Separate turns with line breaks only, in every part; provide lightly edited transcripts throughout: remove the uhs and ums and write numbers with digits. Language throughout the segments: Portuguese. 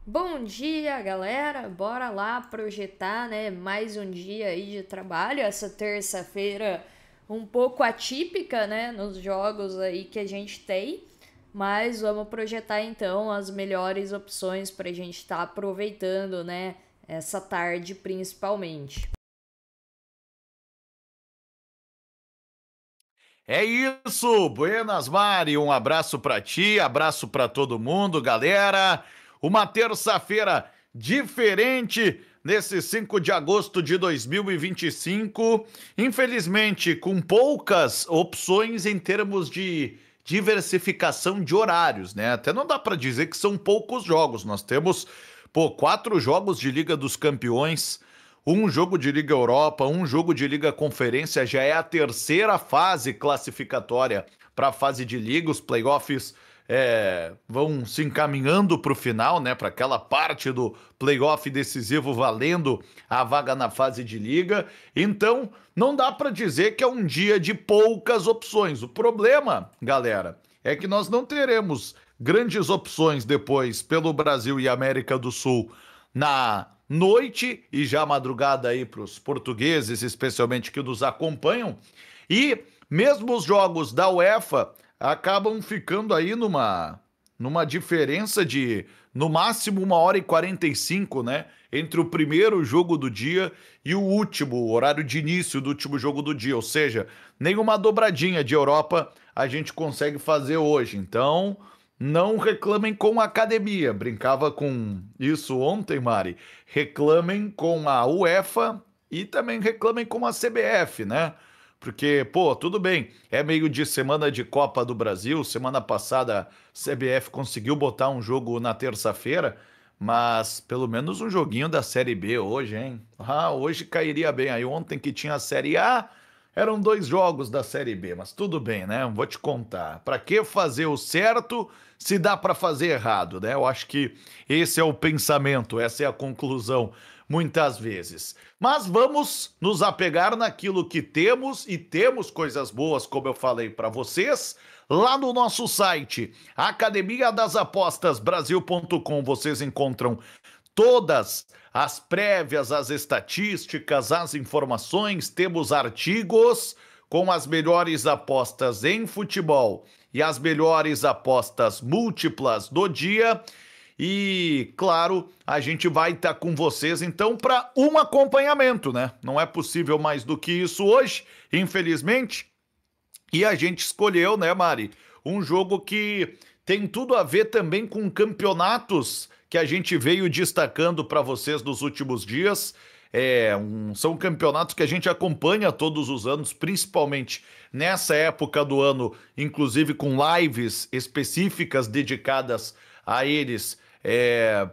Bom dia, galera! Bora lá projetar, né, mais um dia aí de trabalho. Essa terça-feira um pouco atípica, né, nos jogos aí que a gente tem, mas vamos projetar então as melhores opções para a gente estar aproveitando, né, essa tarde principalmente.
É isso, Buenas Mari, um abraço pra ti, abraço pra todo mundo, galera. Uma terça-feira diferente nesse 5 de agosto de 2025. Infelizmente, com poucas opções em termos de diversificação de horários, né? Até não dá pra dizer que são poucos jogos. Nós temos, pô, 4 jogos de Liga dos Campeões, um jogo de Liga Europa, um jogo de Liga Conferência, já é a terceira fase classificatória para a fase de Liga. Os playoffs vão se encaminhando para o final, né? Para aquela parte do playoff decisivo valendo a vaga na fase de Liga. Então, não dá para dizer que é um dia de poucas opções. O problema, galera, é que nós não teremos grandes opções depois pelo Brasil e América do Sul na noite e já madrugada aí para os portugueses, especialmente que nos acompanham. E mesmo os jogos da UEFA acabam ficando aí numa diferença de no máximo 1h45, né? Entre o primeiro jogo do dia e o último, o horário de início do último jogo do dia. Ou seja, nenhuma dobradinha de Europa a gente consegue fazer hoje. Então, não reclamem com a academia. Brincava com isso ontem, Mari. Reclamem com a UEFA e também reclamem com a CBF, né? Porque, pô, tudo bem, é meio de semana de Copa do Brasil. Semana passada a CBF conseguiu botar um jogo na terça-feira, mas pelo menos um joguinho da Série B hoje, hein? Ah, hoje cairia bem. Aí ontem que tinha a Série A, eram 2 jogos da Série B, mas tudo bem, né? Vou te contar. Pra que fazer o certo se dá pra fazer errado, né? Eu acho que esse é o pensamento, essa é a conclusão, muitas vezes. Mas vamos nos apegar naquilo que temos e temos coisas boas, como eu falei pra vocês. Lá no nosso site, academia das apostas Brasil.com, vocês encontram todas as prévias, as estatísticas, as informações, temos artigos com as melhores apostas em futebol e as melhores apostas múltiplas do dia. E, claro, a gente vai estar com vocês então para um acompanhamento, né? Não é possível mais do que isso hoje, infelizmente. E a gente escolheu, né, Mari, um jogo que tem tudo a ver também com campeonatos que a gente veio destacando para vocês nos últimos dias. São campeonatos que a gente acompanha todos os anos, principalmente nessa época do ano, inclusive com lives específicas dedicadas a eles,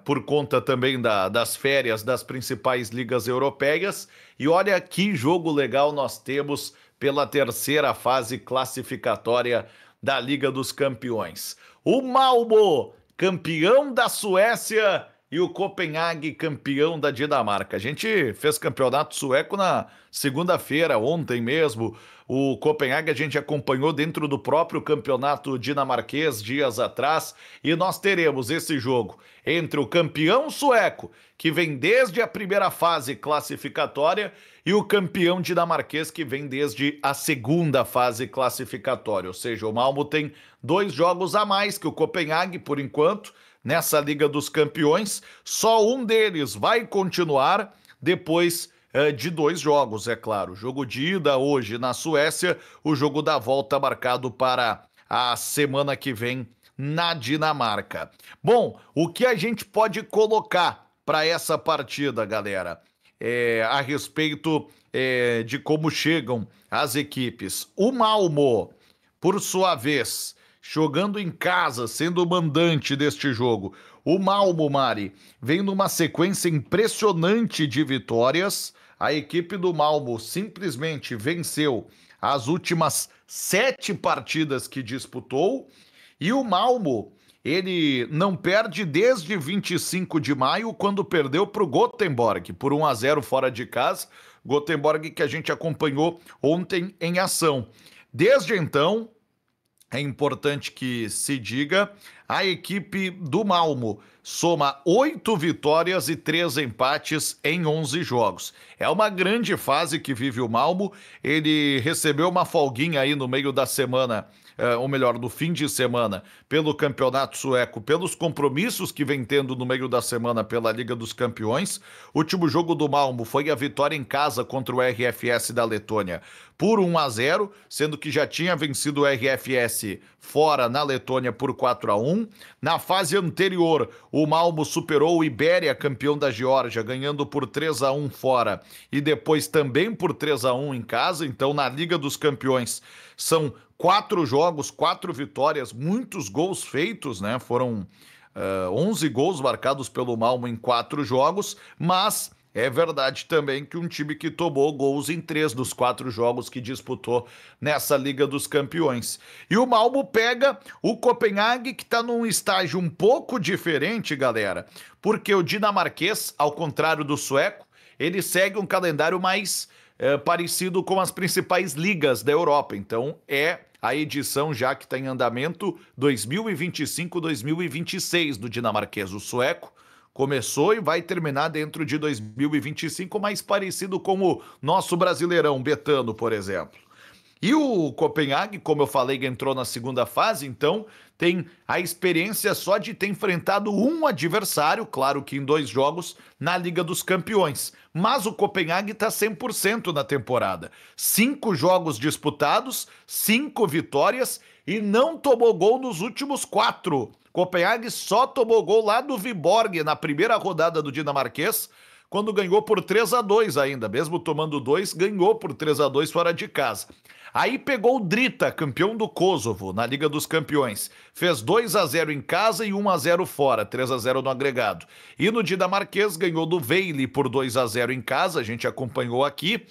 por conta também das férias das principais ligas europeias. E olha que jogo legal nós temos pela terceira fase classificatória da Liga dos Campeões. O Malmo, campeão da Suécia, e o Copenhague, campeão da Dinamarca. A gente fez campeonato sueco na segunda-feira, ontem mesmo. O Copenhague a gente acompanhou dentro do próprio campeonato dinamarquês dias atrás. E nós teremos esse jogo entre o campeão sueco, que vem desde a primeira fase classificatória, e o campeão dinamarquês, que vem desde a segunda fase classificatória. Ou seja, o Malmo tem 2 jogos a mais que o Copenhague, por enquanto, nessa Liga dos Campeões. Só um deles vai continuar depois de 2 jogos, é claro. Jogo de ida hoje na Suécia, o jogo da volta marcado para a semana que vem na Dinamarca. Bom, o que a gente pode colocar para essa partida, galera? A respeito de como chegam as equipes. O Malmo, por sua vez, jogando em casa, sendo o mandante deste jogo. O Malmo, Mari, vem numa sequência impressionante de vitórias. A equipe do Malmo simplesmente venceu as últimas 7 partidas que disputou. E o Malmo, ele não perde desde 25 de maio, quando perdeu para o Gothenburg por 1-0 fora de casa. Gothenburg que a gente acompanhou ontem em ação. Desde então, é importante que se diga, a equipe do Malmo soma 8 vitórias e 3 empates em 11 jogos. É uma grande fase que vive o Malmo. Ele recebeu uma folguinha aí no meio da semana, ou melhor, no fim de semana, pelo Campeonato Sueco, pelos compromissos que vem tendo no meio da semana pela Liga dos Campeões. O último jogo do Malmo foi a vitória em casa contra o RFS da Letônia por 1-0, sendo que já tinha vencido o RFS fora na Letônia por 4-1. Na fase anterior, o Malmo superou o Ibéria, campeão da Geórgia, ganhando por 3-1 fora e depois também por 3-1 em casa. Então, na Liga dos Campeões, são 4 jogos, 4 vitórias, muitos gols feitos, né? Foram 11 gols marcados pelo Malmo em 4 jogos, mas é verdade também que um time que tomou gols em 3 dos 4 jogos que disputou nessa Liga dos Campeões. E o Malmo pega o Copenhague, que está num estágio um pouco diferente, galera, porque o dinamarquês, ao contrário do sueco, ele segue um calendário mais parecido com as principais ligas da Europa. Então é a edição já que está em andamento 2025-2026 do dinamarquês. O sueco começou e vai terminar dentro de 2025, mais parecido com o nosso Brasileirão Betano, por exemplo. E o Copenhague, como eu falei, entrou na segunda fase, então tem a experiência só de ter enfrentado um adversário, claro que em 2 jogos, na Liga dos Campeões. Mas o Copenhague está 100% na temporada. 5 jogos disputados, 5 vitórias e não tomou gol nos últimos 4. Copenhague só tomou gol lá do Viborg na primeira rodada do dinamarquês, quando ganhou por 3-2 ainda, mesmo tomando 2, ganhou por 3-2 fora de casa. Aí pegou o Drita, campeão do Kosovo, na Liga dos Campeões. Fez 2-0 em casa e 1-0 fora, 3-0 no agregado. E no dinamarquês ganhou do Vejle por 2-0 em casa, a gente acompanhou aqui.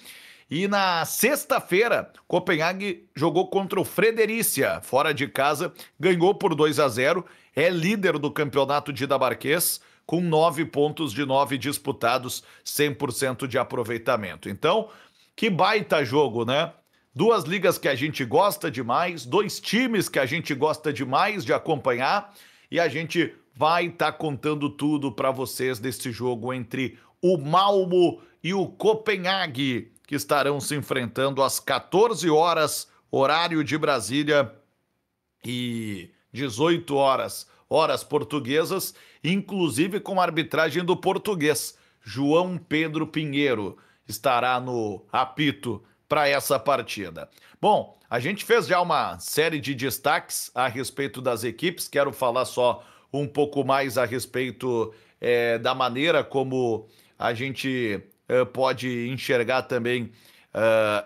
E na sexta-feira, Copenhague jogou contra o Fredericia, fora de casa, ganhou por 2-0, é líder do campeonato dinamarquês, com 9 pontos de 9 disputados, 100% de aproveitamento. Então, que baita jogo, né? 2 ligas que a gente gosta demais, 2 times que a gente gosta demais de acompanhar, e a gente vai estar contando tudo para vocês desse jogo entre o Malmo e o Copenhague, que estarão se enfrentando às 14 horas, horário de Brasília, e 18 horas, horas portuguesas, inclusive com a arbitragem do português. João Pedro Pinheiro estará no apito para essa partida. Bom, a gente fez já uma série de destaques a respeito das equipes, quero falar só um pouco mais a respeito da maneira como a gente pode enxergar também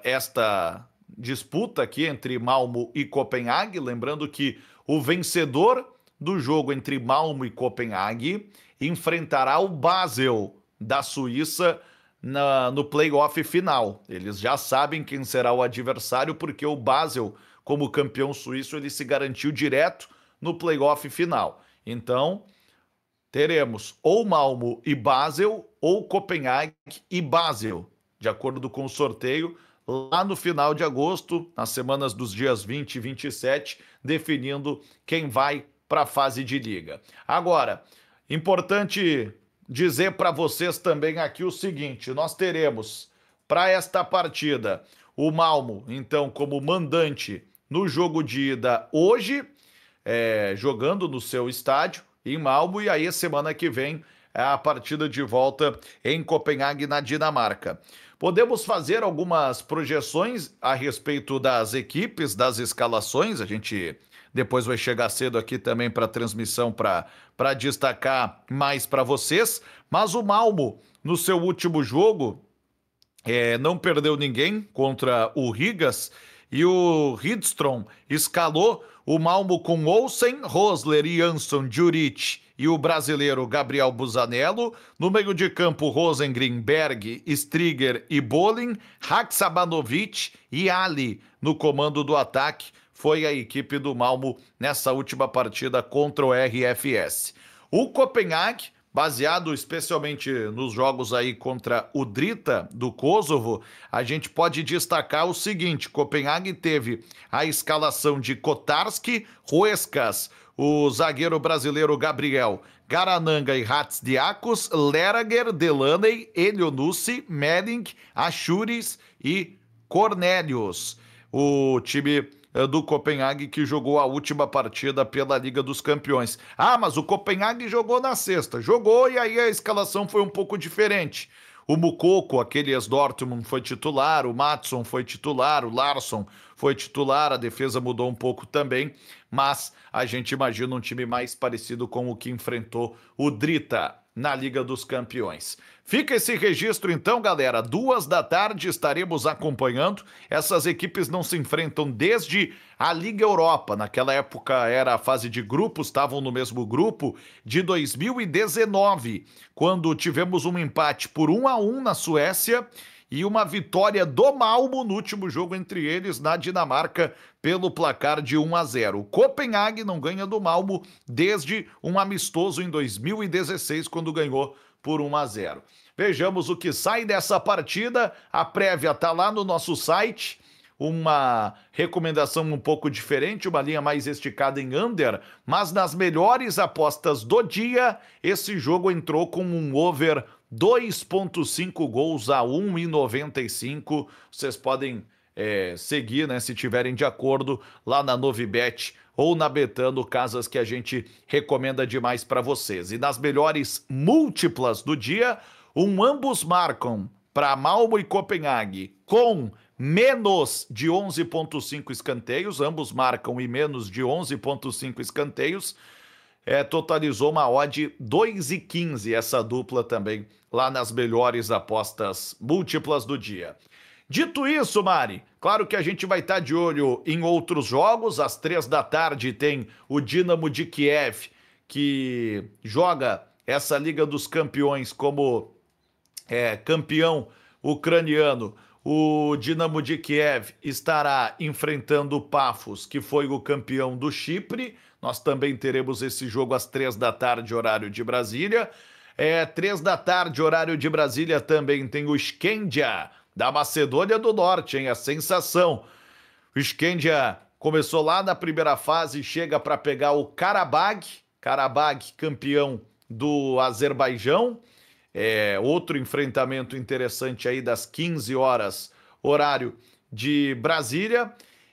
esta disputa aqui entre Malmo e Copenhague, lembrando que o vencedor do jogo entre Malmo e Copenhague enfrentará o Basel da Suíça no play-off final. Eles já sabem quem será o adversário, porque o Basel, como campeão suíço, ele se garantiu direto no play-off final. Então, teremos ou Malmo e Basel, ou Copenhague e Basel, de acordo com o sorteio, lá no final de agosto, nas semanas dos dias 20 e 27, definindo quem vai para a fase de liga. Agora, importante dizer para vocês também aqui o seguinte, nós teremos para esta partida o Malmo, então, como mandante no jogo de ida hoje, jogando no seu estádio em Malmo, e aí semana que vem a partida de volta em Copenhague, na Dinamarca. Podemos fazer algumas projeções a respeito das equipes, das escalações, a gente depois vai chegar cedo aqui também para a transmissão para destacar mais para vocês, mas o Malmo, no seu último jogo, não perdeu ninguém contra o Rigas, e o Rydström escalou o Malmo com Olsen, Rosler, Jansson, Djuric e o brasileiro Gabriel Busanello. No meio de campo, Rosengren, Berg, Striger e Bolin, Haksabanovic e Ali no comando do ataque. Foi a equipe do Malmo nessa última partida contra o RFS. O Copenhague, baseado especialmente nos jogos aí contra o Drita do Kosovo, a gente pode destacar o seguinte: Copenhague teve a escalação de Kotarski, Ruescas, o zagueiro brasileiro Gabriel, Garananga e Hatzdiakos, Lerager, Delaney, Elionussi, Medding, Achuris e Cornelius. O time do Copenhague que jogou a última partida pela Liga dos Campeões. Ah, mas o Copenhague jogou na sexta. Jogou e aí a escalação foi um pouco diferente. O Mukoko, aquele ex-Dortmund, foi titular, o Madsson foi titular, o Larsson foi titular, a defesa mudou um pouco também, mas a gente imagina um time mais parecido com o que enfrentou o Drita na Liga dos Campeões. Fica esse registro então, galera, 14h estaremos acompanhando. Essas equipes não se enfrentam desde a Liga Europa, naquela época era a fase de grupos, estavam no mesmo grupo, de 2019, quando tivemos um empate por 1-1 na Suécia e uma vitória do Malmo no último jogo entre eles na Dinamarca pelo placar de 1-0. O Copenhague não ganha do Malmo desde um amistoso em 2016, quando ganhou por 1-0. Vejamos o que sai dessa partida. A prévia está lá no nosso site. Uma recomendação um pouco diferente, uma linha mais esticada em under, mas nas melhores apostas do dia, esse jogo entrou com um over 2.5 gols a 1,95. Vocês podem seguir, né, se tiverem de acordo, lá na Novibet ou na Betano, casas que a gente recomenda demais para vocês. E nas melhores múltiplas do dia, ambos marcam para Malmo e Copenhague com menos de 11.5 escanteios, ambos marcam e menos de 11.5 escanteios, totalizou uma odd 2,15 essa dupla também, lá nas melhores apostas múltiplas do dia. Dito isso, Mari, claro que a gente vai estar de olho em outros jogos. Às 15h tem o Dinamo de Kiev, que joga essa Liga dos Campeões como campeão ucraniano. O Dinamo de Kiev estará enfrentando o Pafos, que foi o campeão do Chipre. Nós também teremos esse jogo às 15h, horário de Brasília. 15h, horário de Brasília, também tem o Skandia, da Macedônia do Norte, hein? A sensação. O Skandia começou lá na primeira fase, chega para pegar o Karabag, campeão do Azerbaijão. Outro enfrentamento interessante aí das 15 horas, horário de Brasília.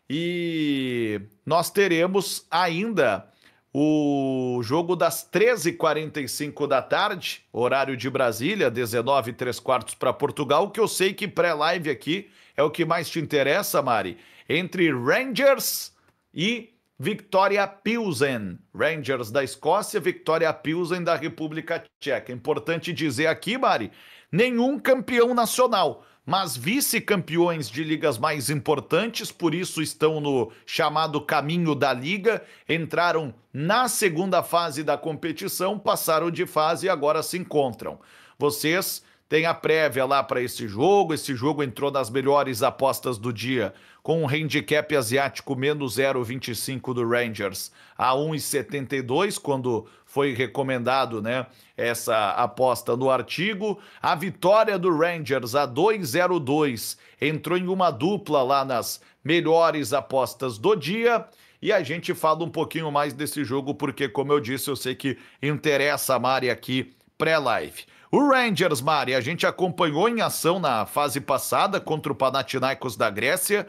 E nós teremos ainda o jogo das 13h45 da tarde, horário de Brasília, 19h03 para Portugal, que eu sei que pré-live aqui é o que mais te interessa, Mari, entre Rangers e Victoria Pilsen. Rangers da Escócia, Victoria Pilsen da República Tcheca. Importante dizer aqui, Mari, nenhum campeão nacional, mas vice-campeões de ligas mais importantes, por isso estão no chamado caminho da liga, entraram na segunda fase da competição, passaram de fase e agora se encontram. Vocês têm a prévia lá para esse jogo entrou nas melhores apostas do dia, com um handicap asiático menos 0,25 do Rangers a 1,72, quando foi recomendado, né, essa aposta no artigo. A vitória do Rangers a 2,02 entrou em uma dupla lá nas melhores apostas do dia. E a gente fala um pouquinho mais desse jogo porque, como eu disse, eu sei que interessa a Mari aqui pré-live. O Rangers, Mari, a gente acompanhou em ação na fase passada contra o Panathinaikos da Grécia,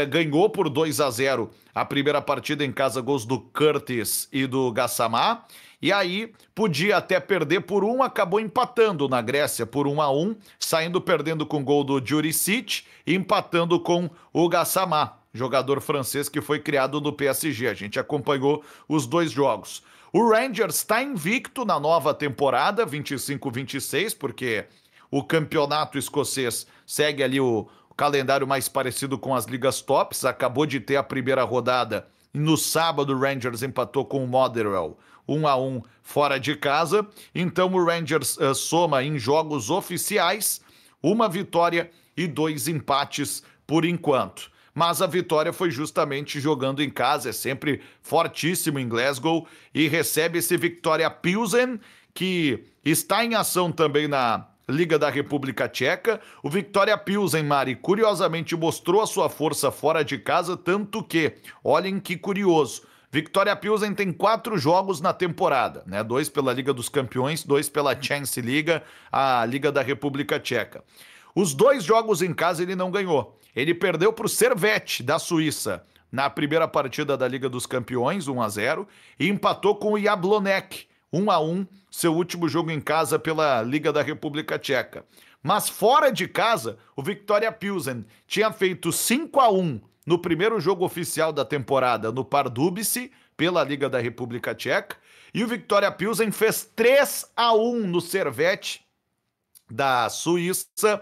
ganhou por 2-0 a primeira partida em casa, gols do Curtis e do Gassamá, e aí podia até perder por 1, acabou empatando na Grécia por 1-1, saindo perdendo com gol do Juricic e empatando com o Gassamá, jogador francês que foi criado no PSG. A gente acompanhou os dois jogos. O Rangers está invicto na nova temporada, 25-26, porque o campeonato escocês segue ali o calendário mais parecido com as ligas tops. Acabou de ter a primeira rodada. No sábado, o Rangers empatou com o Motherwell 1-1 fora de casa. Então, o Rangers soma em jogos oficiais 1 vitória e 2 empates por enquanto. Mas a vitória foi justamente jogando em casa, é sempre fortíssimo em Glasgow, e recebe esse Victoria Pilsen, que está em ação também na Liga da República Tcheca. O Victoria Pilsen, Mari, curiosamente mostrou a sua força fora de casa, tanto que, olhem que curioso, Viktoria Pilsen tem 4 jogos na temporada, né? 2 pela Liga dos Campeões, 2 pela Chance Liga, a Liga da República Tcheca. Os 2 jogos em casa ele não ganhou. Ele perdeu para o Servette, da Suíça, na primeira partida da Liga dos Campeões, 1-0, e empatou com o Jablonec, 1-1, seu último jogo em casa pela Liga da República Tcheca. Mas fora de casa, o Viktoria Pilsen tinha feito 5-1 no primeiro jogo oficial da temporada no Pardubice, pela Liga da República Tcheca, e o Viktoria Pilsen fez 3-1 no Servette da Suíça,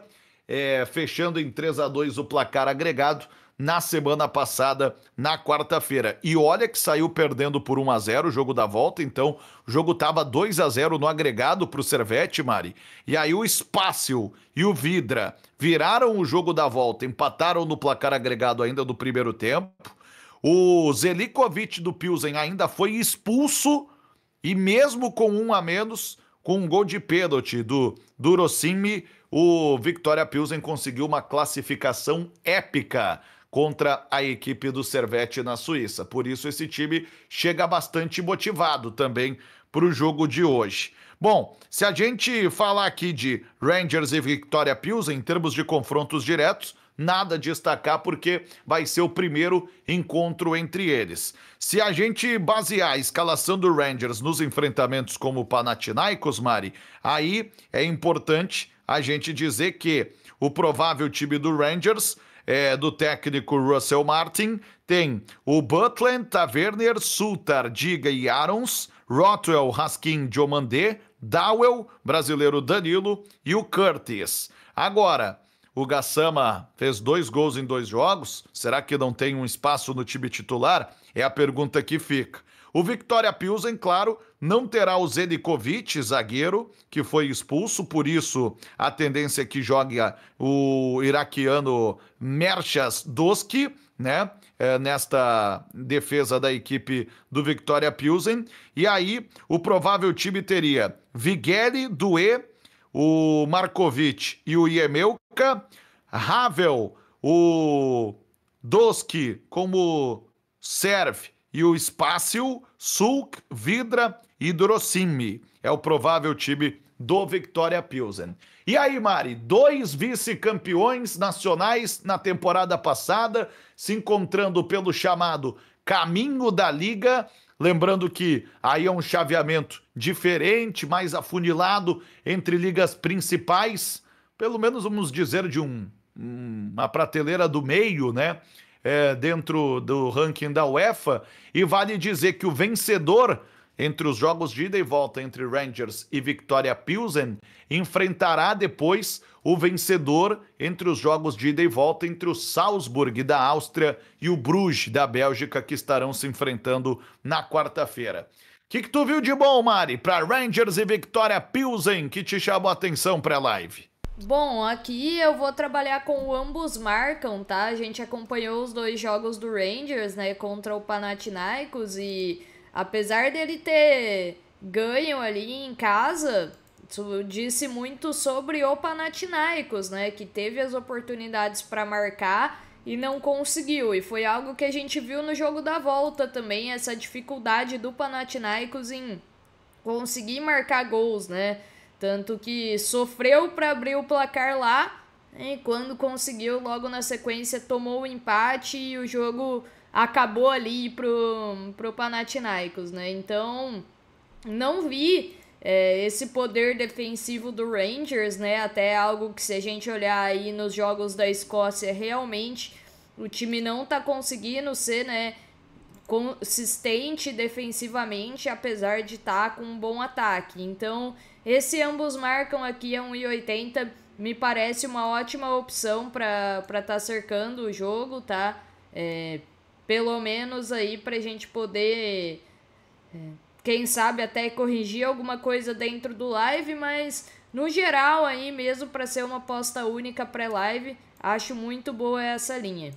fechando em 3-2 o placar agregado na semana passada, na quarta-feira. E olha que saiu perdendo por 1-0 o jogo da volta, então o jogo estava 2-0 no agregado para o Servette, Mari. E aí o Spácio e o Vidra viraram o jogo da volta, empataram no placar agregado ainda do primeiro tempo. O Zelikovic do Pilsen ainda foi expulso e mesmo com 1 a menos, com um gol de pênalti do Rossini, o Viktoria Pilsen conseguiu uma classificação épica contra a equipe do Servette na Suíça. Por isso esse time chega bastante motivado também para o jogo de hoje. Bom, se a gente falar aqui de Rangers e Viktoria Pilsen em termos de confrontos diretos, nada a destacar porque vai ser o primeiro encontro entre eles. Se a gente basear a escalação do Rangers nos enfrentamentos como o Panathinaikos, Mari, aí é importante a gente dizer que o provável time do Rangers do técnico Russell Martin tem o Butland, Tavernier, Sutar, Diga e Arons, Rothwell, Raskin, Diomandé, Dowell, brasileiro Danilo e o Curtis. Agora, o Gassama fez 2 gols em 2 jogos, será que não tem um espaço no time titular? É a pergunta que fica. O Viktoria Pilsen, claro, não terá o Zelikovic, zagueiro, que foi expulso, por isso a tendência é que jogue o iraquiano Merchas Doski, né? Nesta defesa da equipe do Viktoria Pilsen. E aí, o provável time teria Vigeli, Doué, o Markovic e o Iemelka, Havel, o Doski como serve e o Spácio, Sulk, Vidra e Drossimi. É o provável time do Viktoria Pilsen. E aí, Mari, 2 vice-campeões nacionais na temporada passada, se encontrando pelo chamado caminho da Liga. Lembrando que aí é um chaveamento diferente, mais afunilado entre ligas principais, pelo menos vamos dizer de uma prateleira do meio, né? Dentro do ranking da UEFA, e vale dizer que o vencedor entre os jogos de ida e volta entre Rangers e Viktoria Pilsen enfrentará depois o vencedor entre os jogos de ida e volta entre o Salzburg da Áustria e o Bruges da Bélgica, que estarão se enfrentando na quarta-feira. O que tu viu de bom, Mari, para Rangers e Viktoria Pilsen que te chamou a atenção para a live?
Bom, aqui eu vou trabalhar com o ambos marcam, tá? A gente acompanhou os 2 jogos do Rangers, né, contra o Panathinaikos, e apesar dele ter ganho ali em casa, isso disse muito sobre o Panathinaikos, né, que teve as oportunidades para marcar e não conseguiu. E foi algo que a gente viu no jogo da volta também, essa dificuldade do Panathinaikos em conseguir marcar gols, né? Tanto que sofreu para abrir o placar lá, e quando conseguiu, logo na sequência, tomou o empate e o jogo acabou ali pro Panathinaikos, né? Então, não vi esse poder defensivo do Rangers, né? Até algo que, se a gente olhar aí nos jogos da Escócia, realmente o time não tá conseguindo ser, né, consistente defensivamente, apesar de estar com um bom ataque. Então, esse ambos marcam aqui a 1,80, me parece uma ótima opção para tá cercando o jogo, tá? Pelo menos aí pra gente poder, quem sabe até corrigir alguma coisa dentro do live, mas no geral aí mesmo para ser uma aposta única pré-live, acho muito boa essa linha.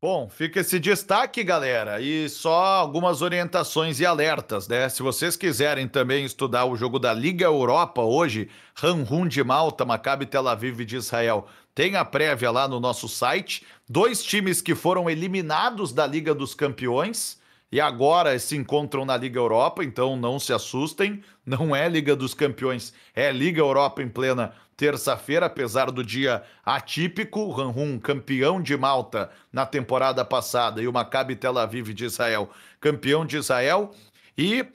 Bom, fica esse destaque, galera, e só algumas orientações e alertas, né? Se vocês quiserem também estudar o jogo da Liga Europa hoje, Hanrun de Malta, Maccabi Tel Aviv de Israel, tem a prévia lá no nosso site, 2 times que foram eliminados da Liga dos Campeões e agora se encontram na Liga Europa, então não se assustem, não é Liga dos Campeões, é Liga Europa em plena terça-feira, apesar do dia atípico. O Ranhun, campeão de Malta na temporada passada, e o Maccabi Tel Aviv de Israel, campeão de Israel. E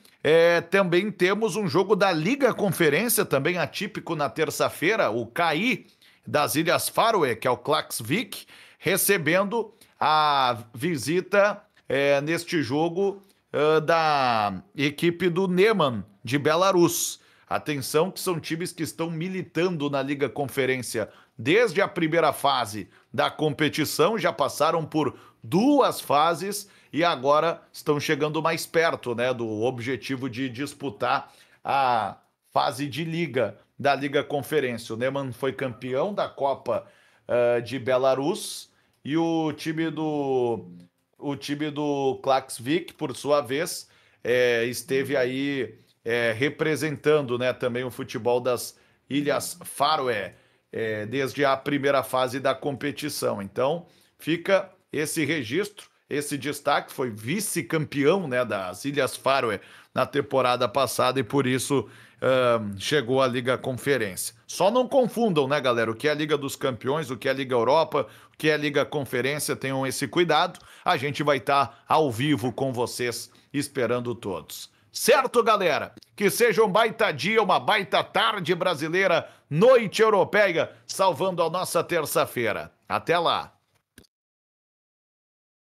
também temos um jogo da Liga Conferência, também atípico na terça-feira, o CAI das Ilhas Faroe, que é o Klaksvik, recebendo a visita neste jogo da equipe do Neman, de Belarus. Atenção que são times que estão militando na Liga Conferência desde a primeira fase da competição, já passaram por 2 fases e agora estão chegando mais perto, né, do objetivo de disputar a fase de liga da Liga Conferência. O Neman foi campeão da Copa de Belarus e o time do Klaksvik, por sua vez, esteve aí representando, né, também o futebol das Ilhas Faroe desde a primeira fase da competição. Então, fica esse registro, esse destaque. Foi vice-campeão, né, das Ilhas Faroe na temporada passada e por isso chegou à Liga Conferência. Só não confundam, né, galera, o que é a Liga dos Campeões, o que é a Liga Europa, o que é a Liga Conferência. Tenham esse cuidado. A gente vai estar ao vivo com vocês, esperando todos. Certo, galera? Que seja um baita dia, uma baita tarde brasileira, noite europeia, salvando a nossa terça-feira. Até lá!